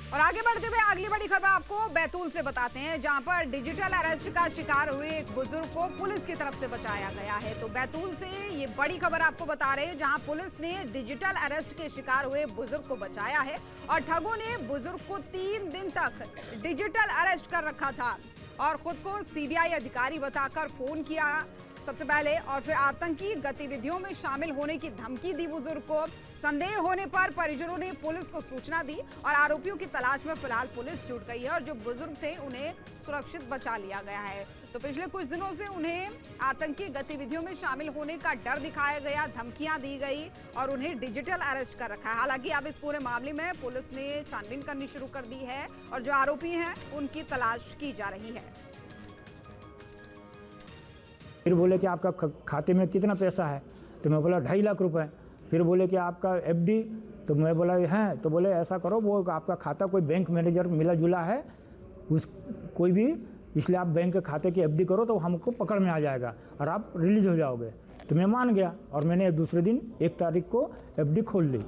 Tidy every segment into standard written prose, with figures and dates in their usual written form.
और आगे बढ़ते हुए अगली बड़ी खबर आपको बैतूल से बताते हैं, जहां पर डिजिटल अरेस्ट का शिकार हुए एक बुजुर्ग को पुलिस की तरफ से बचाया गया है। तो बैतूल से ये बड़ी खबर आपको बता रहे हैं, जहां पुलिस ने डिजिटल अरेस्ट के शिकार हुए बुजुर्ग को बचाया है और ठगों ने बुजुर्ग को 3 दिन तक डिजिटल अरेस्ट कर रखा था और खुद को सीबीआई अधिकारी बताकर फोन किया सबसे पहले, और फिर आतंकी गतिविधियों में शामिल होने की धमकी दी बुजुर्ग को। संदेह होने पर परिजनों ने पुलिस को सूचना दी और आरोपियों की तलाश में फिलहाल पुलिस जुट गई है और जो बुजुर्ग थे उन्हें सुरक्षित बचा लिया गया है। तो पिछले कुछ दिनों से उन्हें आतंकी गतिविधियों में शामिल होने का डर दिखाया गया, धमकियां दी गई और उन्हें डिजिटल अरेस्ट कर रखा है। हालांकि अब इस पूरे मामले में पुलिस ने छानबीन करनी शुरू कर दी है और जो आरोपी हैं उनकी तलाश की जा रही है। फिर बोले कि आपका खाते में कितना पैसा है, तो मैं बोला 2.5 लाख रुपए। फिर बोले कि आपका एफडी, तो मैं बोला है, तो बोले ऐसा करो, वो आपका खाता कोई बैंक मैनेजर मिला जुला है उस कोई भी, इसलिए आप बैंक के खाते की एफडी करो तो हमको पकड़ में आ जाएगा और आप रिलीज हो जाओगे। तो मैं मान गया और मैंने दूसरे दिन 1 तारीख को एफडी खोल दी।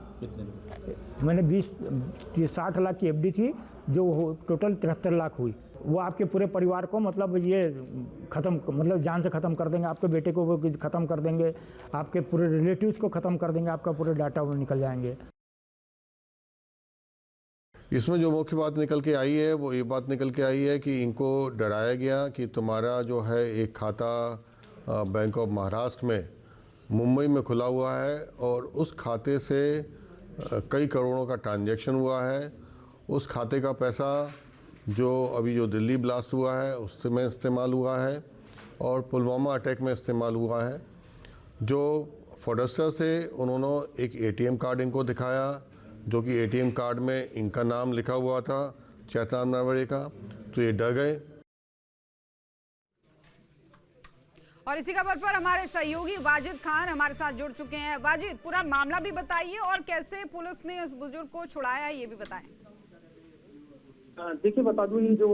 मैंने 60 लाख की एफडी थी, जो टोटल 73 लाख हुई। वो आपके पूरे परिवार को मतलब ये ख़त्म, मतलब जान से ख़त्म कर देंगे, आपके बेटे को वो ख़त्म कर देंगे, आपके पूरे रिलेटिव्स को ख़त्म कर देंगे, आपका पूरे डाटा वो निकल जाएंगे। इसमें जो मुख्य बात निकल के आई है वो ये बात निकल के आई है कि इनको डराया गया कि तुम्हारा जो है एक खाता बैंक ऑफ महाराष्ट्र में मुंबई में खुला हुआ है और उस खाते से कई करोड़ों का ट्रांजैक्शन हुआ है। उस खाते का पैसा जो अभी जो दिल्ली ब्लास्ट हुआ है उसमें इस्तेमाल हुआ है और पुलवामा अटैक में इस्तेमाल हुआ है। जो फ्रॉडस्टर्स थे उन्होंने एक एटीएम कार्ड इनको दिखाया, जो कि एटीएम कार्ड में इनका नाम लिखा हुआ था, चैतन्य नरवरे का, तो ये डर गए। और इसी खबर पर हमारे सहयोगी वाजिद खान हमारे साथ जुड़ चुके हैं। वाजिद, पूरा मामला भी बताइए और कैसे पुलिस ने उस बुजुर्ग को छुड़ाया है ये भी बताएं। देखिए, बता दूं, ये जो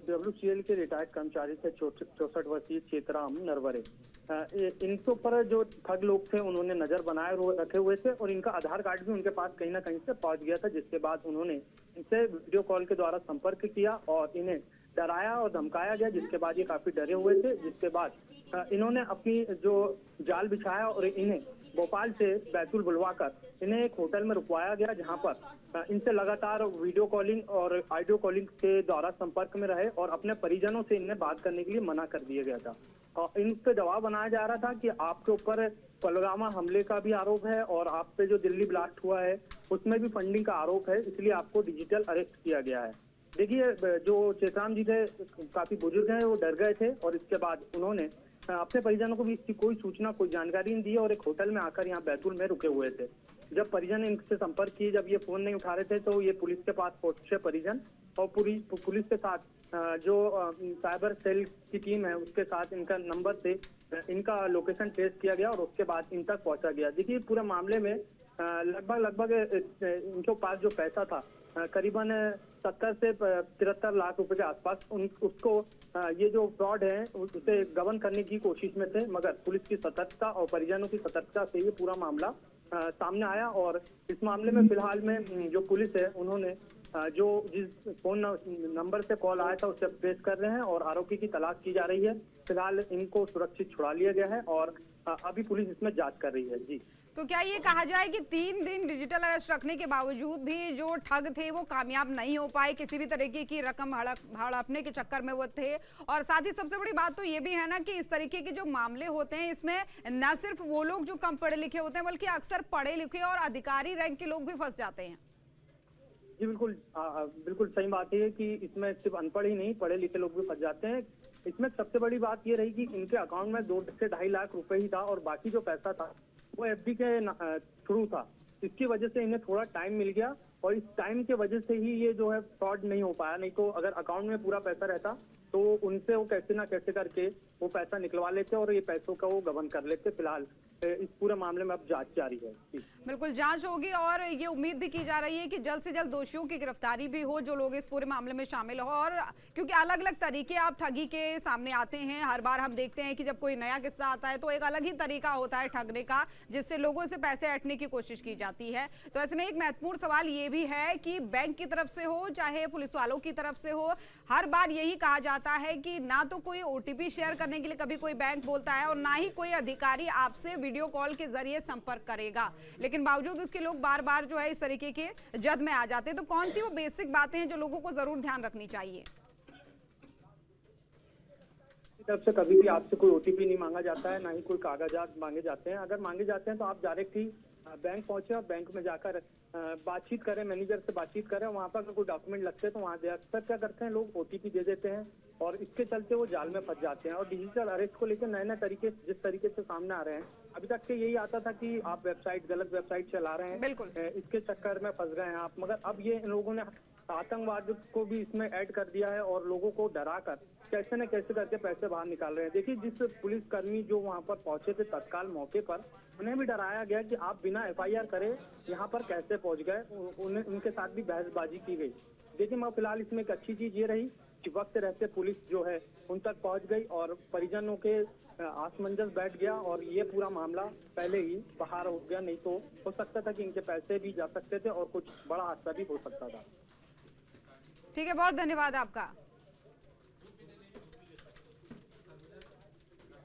WCL के रिटायर्ड कर्मचारी थे 64 वर्षीय चेतराम नरवरे, इनके ऊपर जो ठग लोग थे उन्होंने नजर बनाए रखे हुए थे और इनका आधार कार्ड भी उनके पास कहीं ना कहीं से पहुंच गया था, जिसके बाद उन्होंने इनसे वीडियो कॉल के द्वारा संपर्क किया और इन्हें डराया और धमकाया गया, जिसके बाद ये काफी डरे हुए थे। जिसके बाद इन्होंने अपनी जो जाल बिछाया और इन्हें भोपाल से बैतूल बुलवाकर इन्हें एक होटल में रुकवाया गया, जहां पर इनसे लगातार वीडियो कॉलिंग और ऑडियो कॉलिंग के द्वारा संपर्क में रहे और अपने परिजनों से इन्हें बात करने के लिए मना कर दिया गया था। और इनसे दबाव बनाया जा रहा था कि आपके ऊपर पुलवामा हमले का भी आरोप है और आप पे जो दिल्ली ब्लास्ट हुआ है उसमें भी फंडिंग का आरोप है, इसलिए आपको डिजिटल अरेस्ट किया गया है। देखिए, जो चेतराम जी थे काफी बुजुर्ग हैं, वो डर गए थे और इसके बाद उन्होंने अपने परिजनों को भी इसकी कोई सूचना, कोई जानकारी नहीं दी और एक होटल में आकर यहाँ बैतूल में रुके हुए थे। जब परिजन इनसे संपर्क किए, जब ये फोन नहीं उठा रहे थे, तो ये पुलिस के पास पहुंचे परिजन और पूरी पुलिस के साथ जो साइबर सेल की टीम है उसके साथ इनका नंबर से इनका लोकेशन ट्रेस किया गया और उसके बाद इन तक पहुंचा गया। देखिए, पूरे मामले में लगभग इनके पास जो पैसा था करीबन 70 से 73 लाख रुपए के आसपास, उसको ये जो फ्रॉड है उसे गबन करने की कोशिश में थे, मगर पुलिस की सतर्कता और परिजनों की सतर्कता से ये पूरा मामला सामने आया। और इस मामले में फिलहाल में जो पुलिस है उन्होंने जो जिस फोन नंबर से कॉल आया था उसे ट्रेस कर रहे हैं और आरोपी की तलाश की जा रही है। फिलहाल इनको सुरक्षित छुड़ा लिया गया है और अभी पुलिस इसमें जांच कर रही है। जी, तो क्या ये कहा जाए कि 3 दिन डिजिटल अरेस्ट रखने के बावजूद भी जो ठग थे वो कामयाब नहीं हो पाए, किसी भी तरीके की रकम हड़पने के चक्कर में वो थे। और साथ ही सबसे बड़ी बात तो ये भी है ना कि इस तरीके के जो मामले होते हैं इसमें न सिर्फ वो लोग जो कम पढ़े लिखे होते हैं बल्कि अक्सर पढ़े लिखे और अधिकारी रैंक के लोग भी फंस जाते हैं। जी बिल्कुल, बिल्कुल सही बात है कि इसमें सिर्फ अनपढ़ ही नहीं, पढ़े लिखे लोग भी फंस जाते हैं। इसमें सबसे बड़ी बात ये रही कि इनके अकाउंट में 2 से 2.5 लाख रुपए ही था और बाकी जो पैसा था वो एफडी के थ्रू था। इसकी वजह से इन्हें थोड़ा टाइम मिल गया और इस टाइम के वजह से ही ये जो है फ्रॉड नहीं हो पाया। नहीं तो अगर अकाउंट में पूरा पैसा रहता तो उनसे वो कैसे ना कैसे करके वो पैसा निकलवा लेते और ये पैसों का वो गबन कर लेते। फिलहाल इस पूरे मामले में अब जांच जारी है। बिल्कुल जांच होगी और ये उम्मीद भी की जा रही है कि जल्द से जल्द दोषियों की गिरफ्तारी भी हो जो लोग इस पूरे मामले में शामिल हो। और क्योंकि अलग अलग तरीके आप ठगी के सामने आते हैं, हर बार हम देखते हैं कि जब कोई नया किस्सा आता है तो एक अलग ही तरीका होता है ठगने का, जिससे लोगों से पैसे ऐंठने की कोशिश की जाती है। तो ऐसे में एक महत्वपूर्ण सवाल ये भी है कि बैंक की तरफ से हो चाहे पुलिस वालों की तरफ से हो, हर बार यही कहा जाता है कि ना तो कोई ओटीपी शेयर करने के लिए कभी कोई बैंक बोलता है और ना ही कोई अधिकारी आपसे वीडियो कॉल के जरिए संपर्क करेगा, लेकिन बावजूद उसके लोग बार बार जो है इस तरीके के जद में आ जाते हैं। तो कौन सी वो बेसिक बातें हैं जो लोगों को जरूर ध्यान रखनी चाहिए? तरफ से कभी भी आपसे कोई ओटीपी नहीं मांगा जाता है, ना ही कोई कागजात मांगे जाते हैं। अगर मांगे जाते हैं तो आप डायरेक्ट ही बैंक पहुंचे और बैंक में जाकर बातचीत करें, मैनेजर से बातचीत करें। वहां पर अगर कोई डॉक्यूमेंट लगते हैं तो वहां अक्सर क्या करते हैं लोग ओटीपी दे देते हैं और इसके चलते वो जाल में फंस जाते हैं। और डिजिटल अरेस्ट को लेकर नए नए तरीके जिस तरीके से सामने आ रहे हैं, अभी तक के यही आता था कि आप गलत वेबसाइट चला रहे हैं, बिल्कुल इसके चक्कर में फंस गए हैं आप। मगर अब ये इन लोगों ने आतंकवाद को भी इसमें ऐड कर दिया है और लोगों को डराकर कैसे न कैसे करके पैसे बाहर निकाल रहे हैं। देखिए, जिस पुलिसकर्मी जो वहां पर पहुंचे थे तत्काल मौके पर, उन्हें भी डराया गया कि आप बिना एफआईआर करे यहाँ पर कैसे पहुंच गए। उनके साथ भी बहसबाजी की गई। देखिए, मैं फिलहाल इसमें एक अच्छी चीज ये रही कि वक्त रहते पुलिस जो है उन तक पहुंच गई और परिजनों के आसमंजस बैठ गया और ये पूरा मामला पहले ही बाहर हो गया। नहीं तो हो सकता था कि इनके पैसे भी जा सकते थे और कुछ बड़ा हादसा भी हो सकता था। ठीक है, बहुत धन्यवाद आपका।